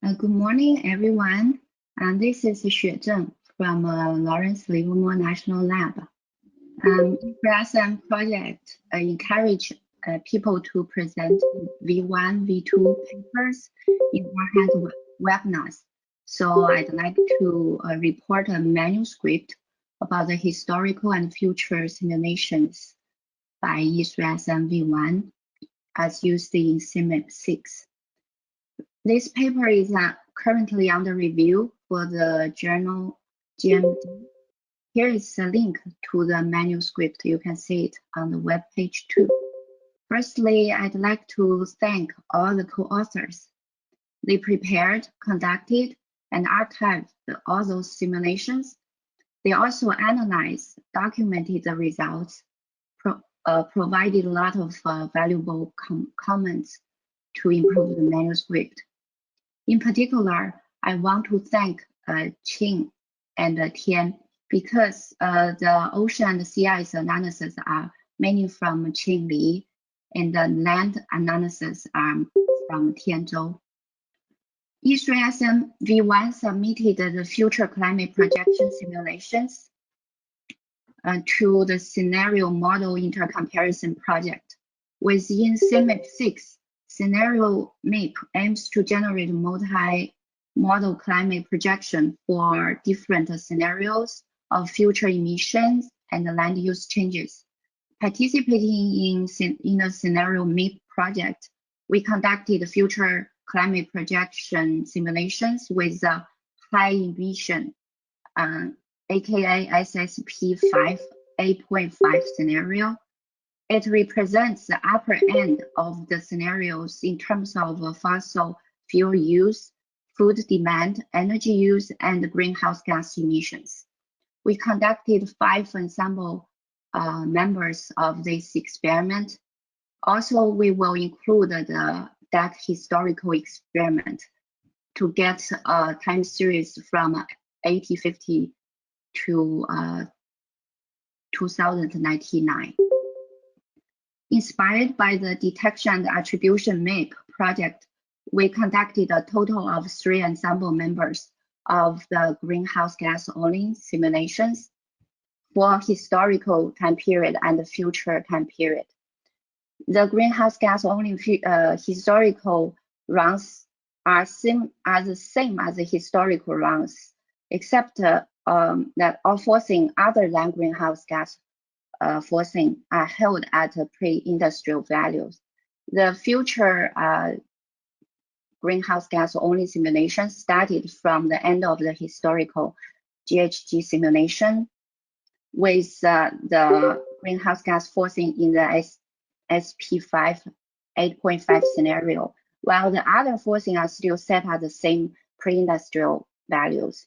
Good morning, everyone. This is Xue Zheng from Lawrence Livermore National Lab. E3SM project encourage people to present V1, V2 papers in overhead webinars. So I'd like to report a manuscript about the historical and future simulations by E3SMv1 as used in CMIP6. This paper is currently under review for the journal GMD. Here is a link to the manuscript. You can see it on the web page too. Firstly, I'd like to thank all the co-authors. They prepared, conducted, and archived all those simulations. They also analyzed, documented the results, provided a lot of valuable comments to improve the manuscript. In particular, I want to thank Qing and Tian because the ocean and sea ice analysis are mainly from Qing Li, and the land analysis are from Tian Zhou. E3SMv1 submitted the future climate projection simulations to the scenario model intercomparison project. Within CMIP6, Scenario MIP aims to generate multi-model climate projection for different scenarios of future emissions and land use changes. Participating in the Scenario MIP project, we conducted future climate projection simulations with a high emission, aka SSP5 8.5 scenario. It represents the upper end of the scenarios in terms of fossil fuel use, food demand, energy use, and greenhouse gas emissions. We conducted 5 ensemble members of this experiment. Also, we will include the DAC historical experiment to get a time series from 1850 to 2099. Inspired by the detection and attribution MIP project, we conducted a total of 3 ensemble members of the greenhouse gas only simulations for historical time period and future time period. The greenhouse gas only historical runs are the same as the historical runs, except that all forcing other than greenhouse gas forcing are held at pre-industrial values. The future greenhouse gas only simulation started from the end of the historical GHG simulation with the greenhouse gas forcing in the SP5 8.5 scenario, while the other forcing are still set at the same pre-industrial values.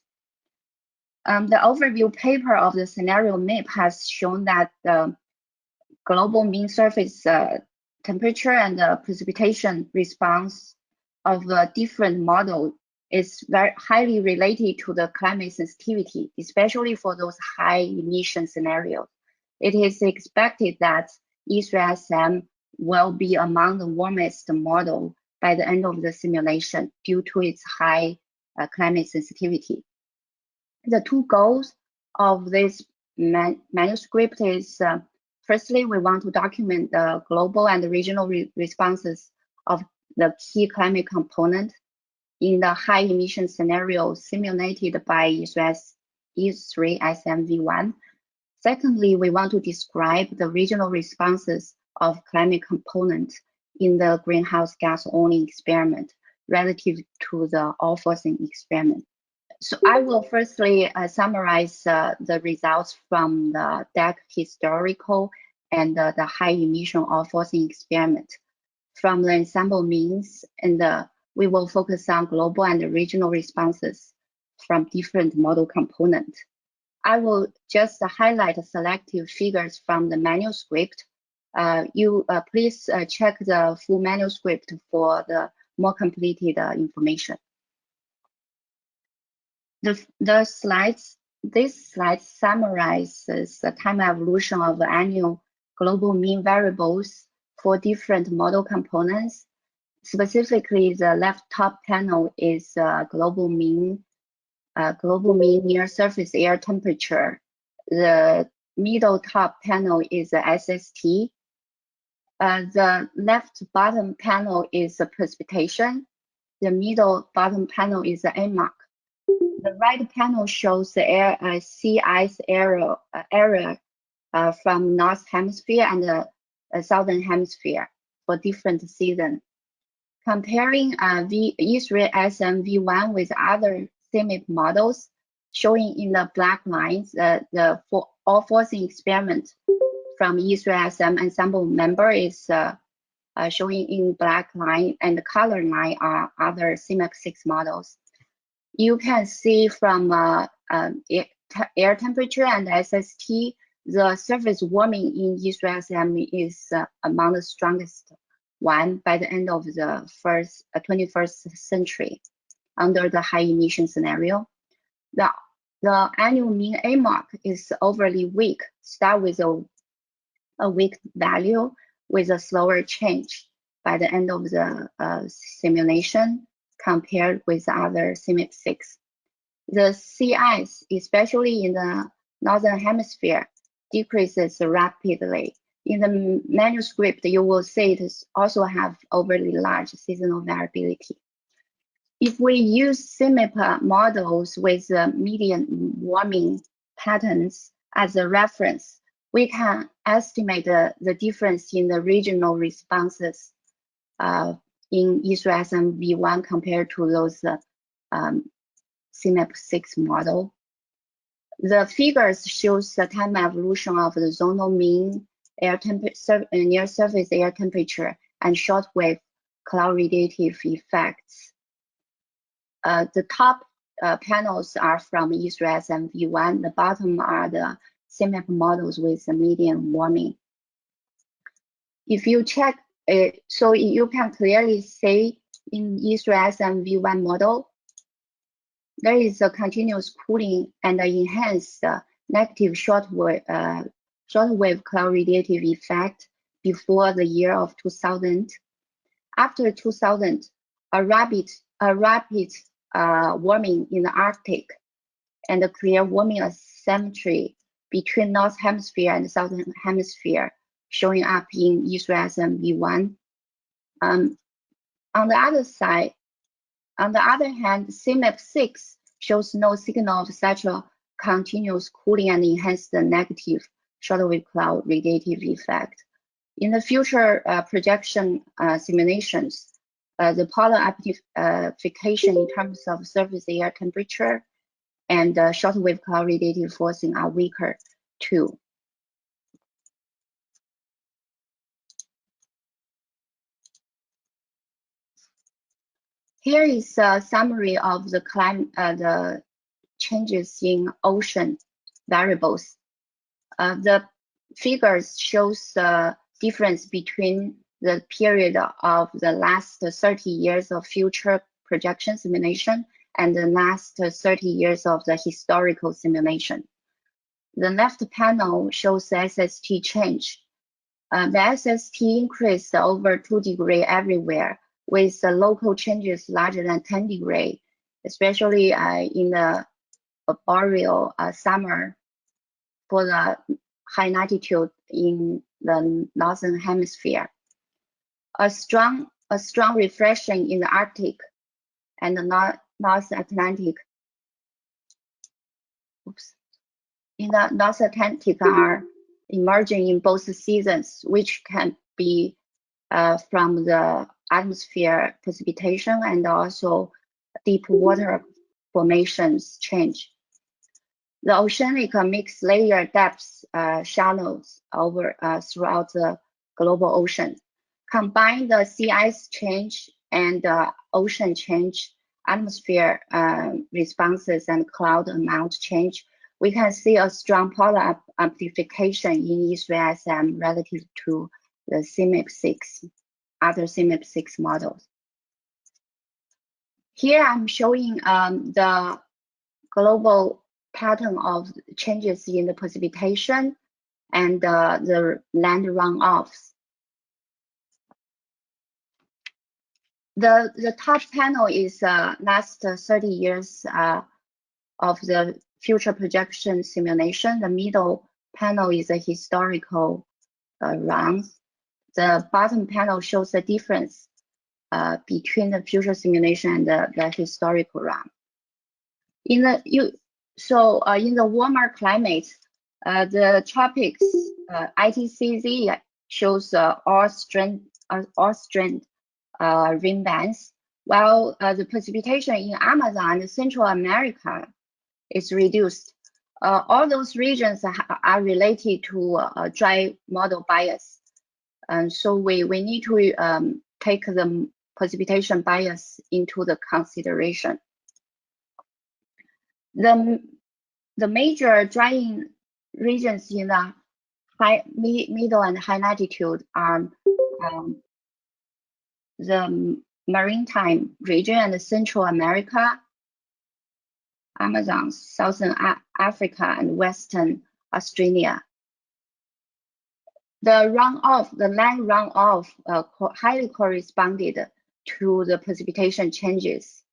The overview paper of the scenario MIP has shown that the global mean surface temperature and the precipitation response of a different model is very highly related to the climate sensitivity, especially for those high emission scenarios. It is expected that E3SM will be among the warmest model by the end of the simulation due to its high climate sensitivity. The 2 goals of this manuscript is, firstly, we want to document the global and regional responses of the key climate component in the high emission scenario simulated by E3SMv1. Secondly, we want to describe the regional responses of climate component in the greenhouse gas only experiment relative to the all forcing experiment. So I will firstly summarize the results from the DAC historical and the high emission all forcing experiment from the ensemble means, and we will focus on global and regional responses from different model components. I will just highlight selective figures from the manuscript. Please check the full manuscript for the more completed information. This slide summarizes the time evolution of the annual global mean variables for different model components. Specifically, the left top panel is global mean near surface air temperature. The middle top panel is the SST. The left bottom panel is the precipitation. The middle bottom panel is the AMOC. The right panel shows the sea ice area from North Hemisphere and the Southern Hemisphere for different seasons. Comparing E3SMv1 with other CMIP models, showing in the black lines the all-forcing experiment from E3SM ensemble member is showing in black line, and the color line are other CMIP6 models. You can see from air temperature and SST, the surface warming in E3SM is among the strongest one by the end of the 21st century under the high emission scenario. The annual mean AMOC is overly weak, start with a weak value with a slower change by the end of the simulation compared with other CMIP6. The sea ice, especially in the Northern Hemisphere, decreases rapidly. In the manuscript, you will see it also have overly large seasonal variability. If we use CMIP models with median warming patterns as a reference, we can estimate the difference in the regional responses in E3SMv1 compared to those CMIP6 model. The figures shows the time evolution of the zonal mean air near surface air temperature and shortwave cloud radiative effects. The top panels are from E3SMv1. The bottom are the CMIP models with the median warming. If you check it, so you can clearly see in E3SMv1 model, there is a continuous cooling and enhanced negative shortwave cloud radiative effect before the year of 2000. After 2000, a rapid warming in the Arctic and a clear warming asymmetry between North Hemisphere and Southern Hemisphere showing up in E3SMv1. On the other hand, CMIP6 shows no signal of such a continuous cooling and enhanced negative shortwave cloud radiative effect. In the future projection simulations, the polar amplification in terms of surface air temperature and shortwave cloud radiative forcing are weaker too. Here is a summary of the changes in ocean variables. The figures shows the difference between the period of the last 30 years of future projection simulation and the last 30 years of the historical simulation. The left panel shows the SST change. The SST increased over 2 degrees everywhere, with local changes larger than 10 degrees, especially in the boreal summer for the high latitude in the Northern Hemisphere. A strong reflection in the Arctic and the North Atlantic. In the North Atlantic are emerging in both seasons, which can be from the atmosphere precipitation and also deep water formations change. The oceanic mixed layer depths shallows over throughout the global ocean. Combine the sea ice change and ocean change, atmosphere responses and cloud amount change, we can see a strong polar amplification in E3SM relative to the CMIP6, other CMIP6 models. Here I'm showing the global pattern of changes in the precipitation and the land runoffs. The top panel is last 30 years of the future projection simulation. The middle panel is a historical run. The bottom panel shows the difference between the future simulation and the historical run. In the warmer climate, the tropics ITCZ shows all strength rain bands, while the precipitation in Amazon and Central America is reduced. All those regions are related to dry model bias, and so we need to take the precipitation bias into the consideration. The major drying regions in the middle and high latitude are the maritime region and Central America, Amazon, Southern Africa, and Western Australia. The land runoff highly corresponded to the precipitation changes.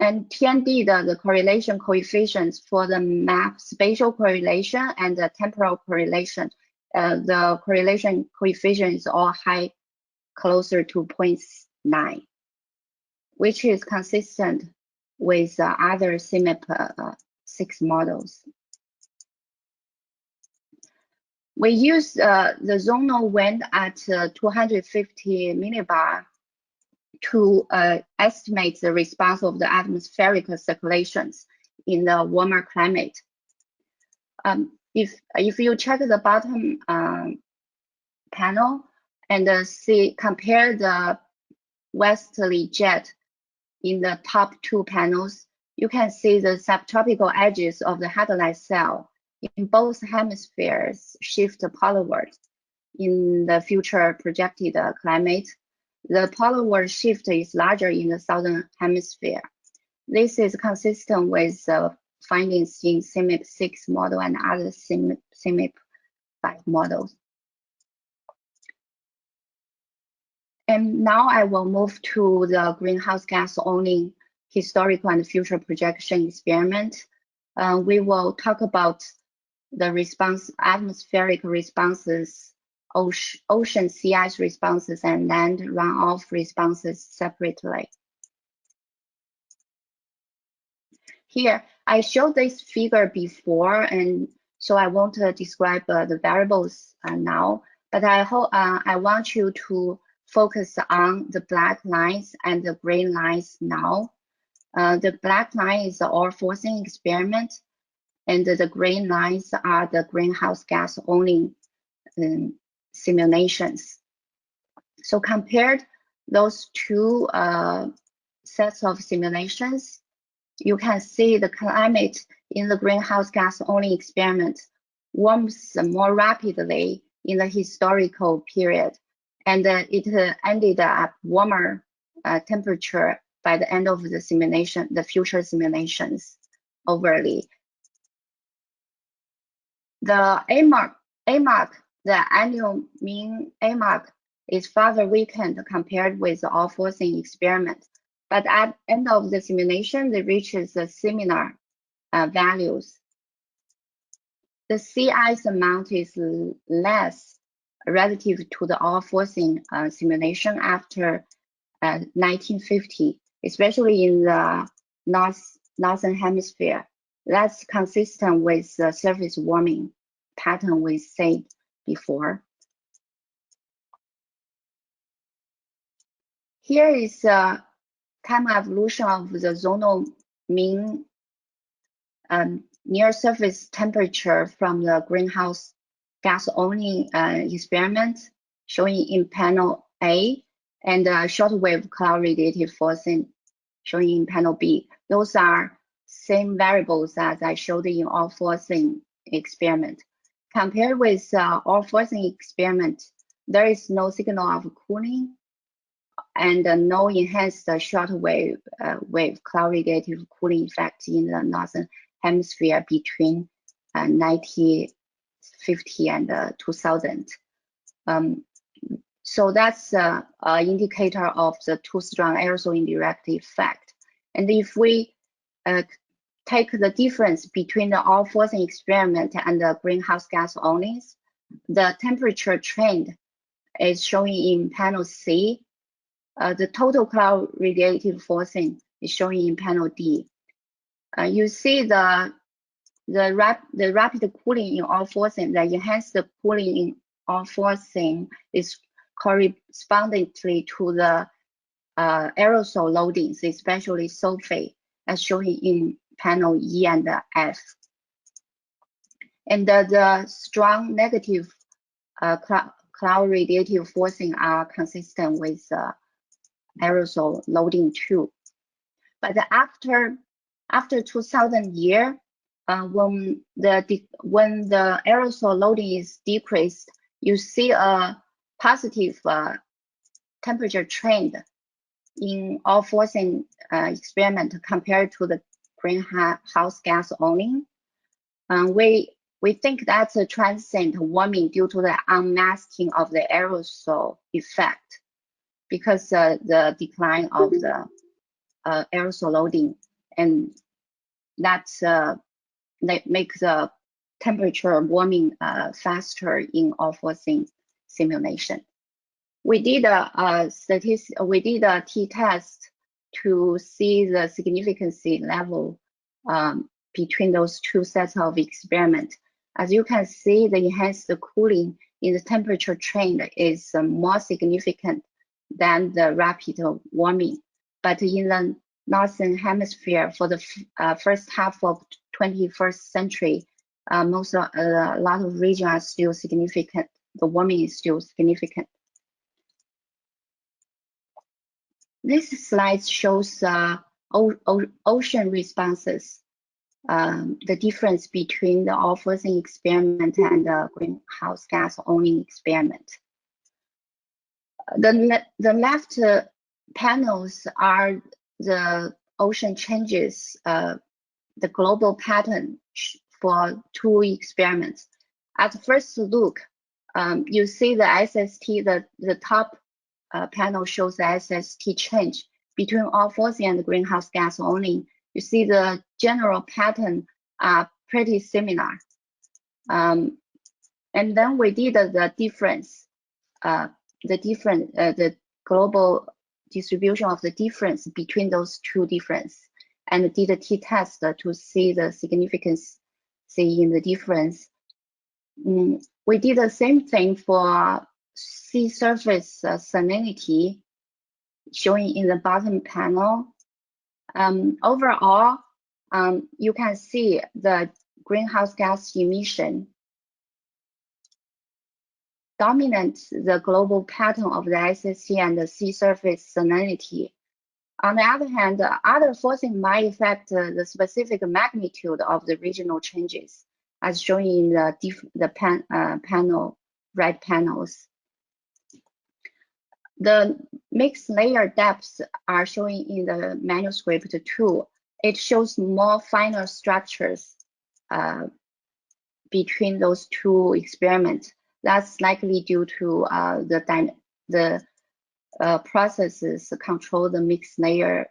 And Tian did the correlation coefficients for the map spatial correlation and the temporal correlation. The correlation coefficient is all high, closer to 0.9, which is consistent with other CMIP6 models. We use the zonal wind at 250 millibar to estimate the response of the atmospheric circulations in the warmer climate. If you check the bottom panel and compare the westerly jet in the top two panels, you can see the subtropical edges of the headlight cell in both hemispheres shift polarward in the future projected climate. The polarward shift is larger in the southern hemisphere. This is consistent with findings in CMIP6 model and other CMIP5 models. And now I will move to the greenhouse gas only historical and future projection experiment. We will talk about the atmospheric responses, ocean sea ice responses, and land runoff responses separately. Here, I showed this figure before, and so I won't describe the variables now, but I want you to focus on the black lines and the green lines now. The black line is the all-forcing experiment, and the green lines are the greenhouse gas only simulations. So compared those two sets of simulations, you can see the climate in the greenhouse gas only experiment warms more rapidly in the historical period, and it ended up warmer temperature by the end of the simulation, the future simulations overly. The AMARC, the annual mean AMARC, is further weakened compared with the all-forcing experiment, but at the end of the simulation, it reaches the similar values. The sea ice amount is less relative to the all-forcing simulation after 1950, especially in the northern hemisphere. That's consistent with the surface warming pattern we said before. Here is a time evolution of the zonal mean near surface temperature from the greenhouse gas only experiment, showing in panel A, and shortwave cloud radiative forcing showing in panel B. Those are same variables as I showed in all forcing experiment. Compared with all forcing experiment, there is no signal of cooling and no enhanced shortwave wave cloud radiative cooling effect in the northern hemisphere between 1950 and 2000. So that's an indicator of the too strong aerosol indirect effect. And if we take the difference between the all-forcing experiment and the greenhouse gas only, the temperature trend is showing in panel C. The total cloud radiative forcing is showing in panel D. You see the rapid cooling in all forcing, the enhanced cooling in all forcing is correspondingly to the aerosol loadings, especially sulfate, as shown in panel E and F. And the strong negative cloud radiative forcing are consistent with aerosol loading too. But after 2000 year, when the aerosol loading is decreased, you see a positive temperature trend in all forcing experiment compared to the greenhouse gas only. We think that's a transient warming due to the unmasking of the aerosol effect, because the decline of the aerosol loading, and that makes the temperature warming faster in all forcing simulation. We did a t-test to see the significance level between those two sets of experiments. As you can see, the enhanced cooling in the temperature trend is more significant than the rapid warming. But in the Northern Hemisphere, for the first half of 21st century, a lot of regions are still significant. The warming is still significant. This slide shows ocean responses, the difference between the all forcing experiment and the greenhouse gas only experiment. The left panels are the ocean changes, the global pattern for two experiments. At first look, you see the SST, the top panel shows the SST change between all forcing and the greenhouse gas only. You see the general pattern are pretty similar. And then we did the difference, the global distribution of the difference between those two differences, and did a t-test to see the significance in the difference. We did the same thing for sea surface salinity, showing in the bottom panel. Overall, you can see the greenhouse gas emission dominate the global pattern of the SST and the sea surface salinity. On the other hand, other forcing might affect the specific magnitude of the regional changes, as shown in the panel, red panels. The mixed layer depths are showing in the manuscript too. It shows more finer structures between those two experiments. That's likely due to the processes control the mixed layer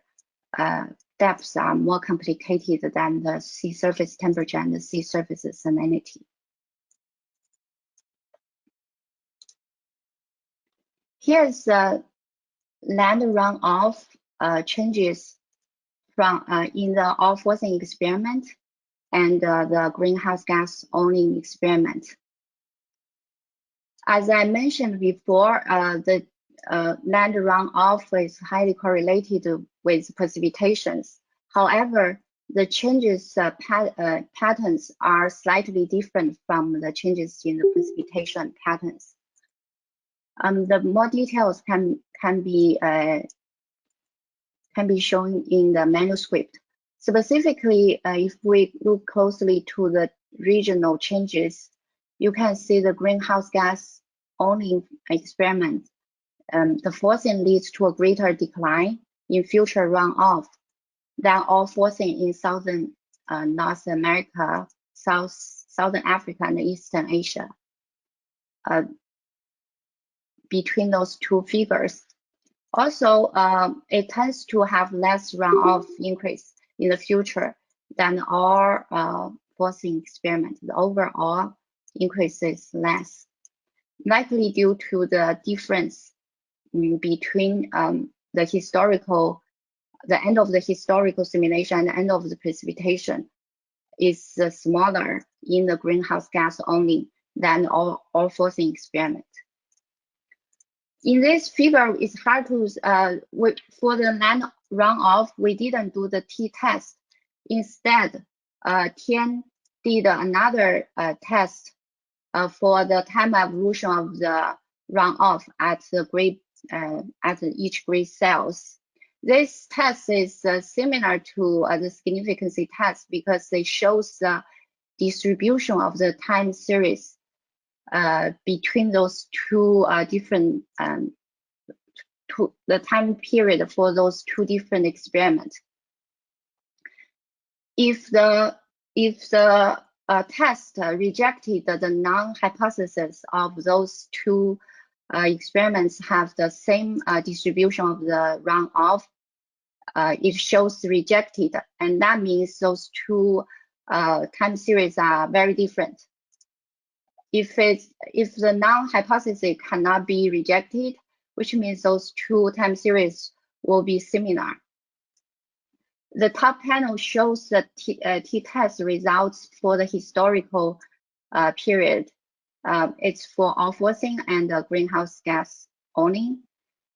depths are more complicated than the sea surface temperature and the sea surface salinity. Here's the land runoff changes from in the all forcing experiment and the greenhouse gas only experiment. As I mentioned before, the land runoff is highly correlated with precipitations. However, the changes patterns are slightly different from the changes in the precipitation patterns. The more details can be shown in the manuscript. Specifically, if we look closely to the regional changes, you can see the greenhouse gas only experiment. The forcing leads to a greater decline in future runoff than all forcing in southern North America, southern Africa, and Eastern Asia. between those two figures. Also, it tends to have less runoff increase in the future than our forcing experiment. The overall increase is less, likely due to the difference between the end of the historical simulation and the end of the precipitation is smaller in the greenhouse gas only than all forcing experiment. In this figure, it's hard to, for the land runoff, we didn't do the t-test. Instead, Tian did another test for the time evolution of the runoff at each grid cells. This test is similar to the significancy test because it shows the distribution of the time series between those two different the time period for those two different experiments. If the test rejected the non-hypothesis of those two experiments have the same distribution of the runoff, it shows rejected, and that means those two time series are very different. If the non-hypothesis cannot be rejected, which means those two time series will be similar. The top panel shows the t-test results for the historical period. It's for all forcing and greenhouse gas only.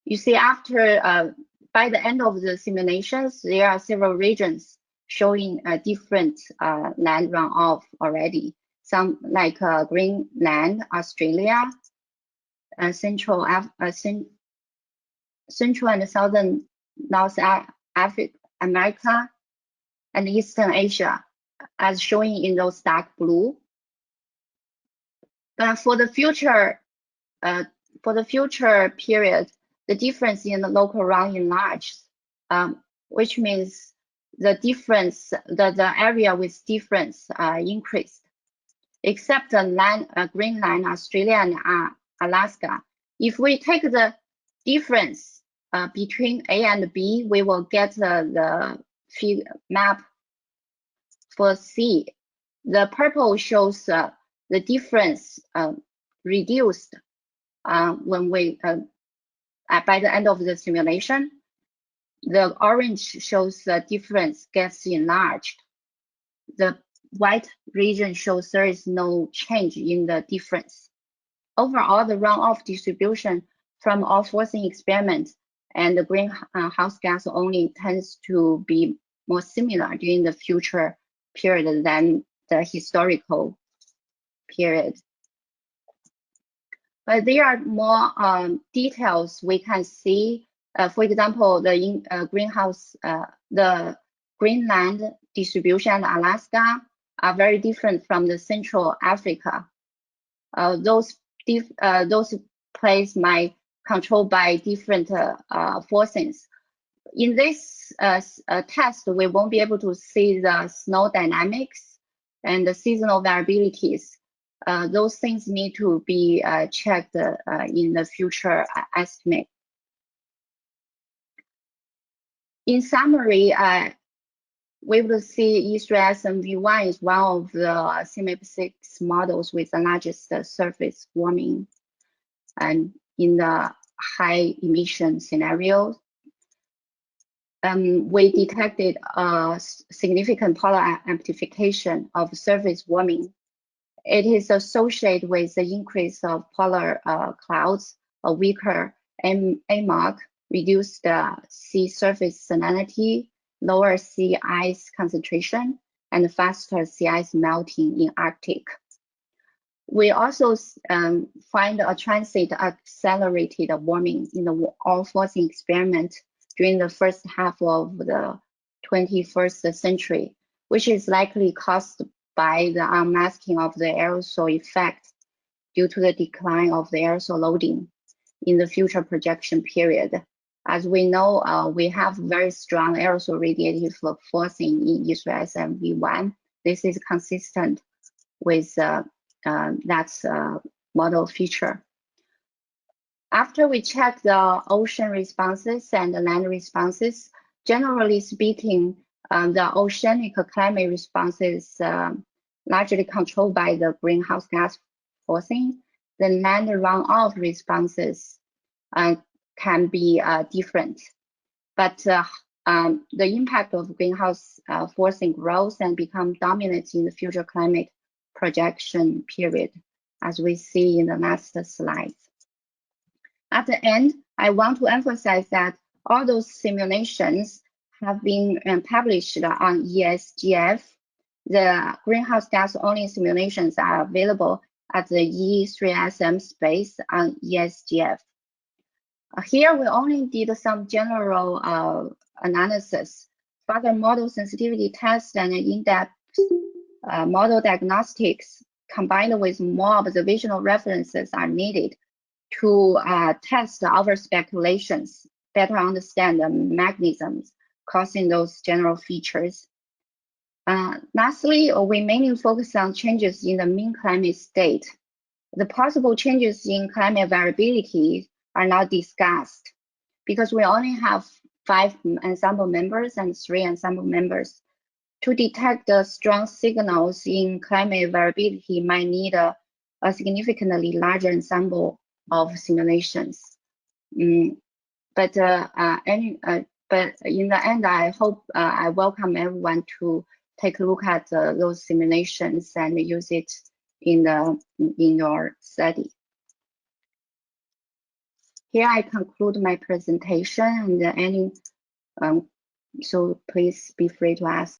You see, after by the end of the simulations, there are several regions showing a different land runoff already. Some like Greenland, Australia, Central and Southern North America, and Eastern Asia, as showing in those dark blue. But for the future period, the difference in the local run enlarges, which means the difference, the area with difference increased, except the Greenland, Australia, and Alaska. If we take the difference between A and B, we will get the map for C. The purple shows the difference reduced when we by the end of the simulation. The orange shows the difference gets enlarged. The white region shows there is no change in the difference. Overall, the runoff distribution from all forcing experiments and the greenhouse gas only tends to be more similar during the future period than the historical period. But there are more details we can see. For example, the the Greenland distribution and Alaska are very different from the Central Africa. Those places might controlled by different forces. In this test, we won't be able to see the snow dynamics and the seasonal variabilities. Those things need to be checked in the future estimate. In summary, we will see E3SMv1 is one of the CMIP6 models with the largest surface warming and in the high emission scenarios. We detected a significant polar amplification of surface warming. It is associated with the increase of polar clouds, a weaker AMOC, reduced sea surface salinity, lower sea ice concentration, and faster sea ice melting in Arctic. We also find a transit accelerated warming in the all-forcing experiment during the first half of the 21st century, which is likely caused by the unmasking of the aerosol effect due to the decline of the aerosol loading in the future projection period. As we know, we have very strong aerosol radiative forcing in E3SMv1. This is consistent with that model feature. After we check the ocean responses and the land responses, generally speaking, the oceanic climate response is largely controlled by the greenhouse gas forcing. The land runoff responses can be different, but the impact of greenhouse forcing grows and become dominant in the future climate projection period, as we see in the last slides. At the end, I want to emphasize that all those simulations have been published on ESGF. The greenhouse gas only simulations are available at the E3SM space on ESGF. Here, we only did some general analysis. Further model sensitivity tests and in-depth model diagnostics combined with more observational references are needed to test our speculations, better understand the mechanisms causing those general features. Lastly, we mainly focus on changes in the mean climate state. The possible changes in climate variability are not discussed because we only have 5 ensemble members and 3 ensemble members. To detect the strong signals in climate variability might need a significantly larger ensemble of simulations. But in the end, I hope I welcome everyone to take a look at those simulations and use it in your study. Here I conclude my presentation, and so please be free to ask